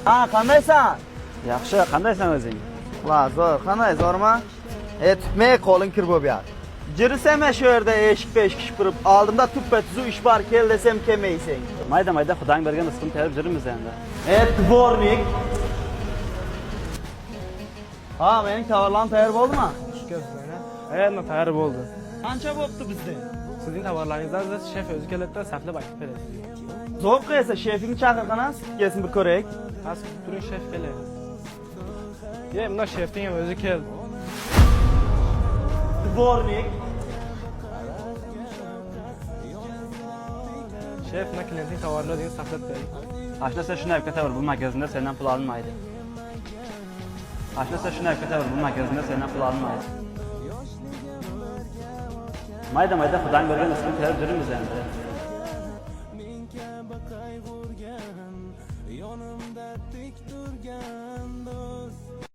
Ha, qandaysan? Yaxshi, qandaysan o'zing? Va, zo'r, qanday zo'rmi? Tutmay qo'ling kir bo'lyapti. Jirsam shu yerda eshik qurib, oldimda tuppa-tuzu ish bor, kel desam kelmaysan. Mayda Xudoning bergan rizqini terib yuribmiz endi. Dvornik. Ha, mening tovarlarim tayyor bo'ldimi? Shukr sizlarga. Endi tayyor bo'ldi. Qancha bo'pti bizda? Sizning tovarlaringizdan biz shef o'zi keladi, saflab aytib beradi. Zo'q esa shefingni chaqirqanas, kelsin bir ko'raylik. Hozir turing shef keladi. Mana shefning ham o'zi keldi. Dvornik. Shef, mana klientning tovarlarini saflab bering. Ashlasa shuni aytib ketaver, bu magazinda sendan pul olinmaydi. Ashlasa shuni aytib ketaver, bu magazinda sendan pul olinmaydi. Mayda Xudoning bergan rizqini terib yuribmiz endi. Yonimda tik turgan do'st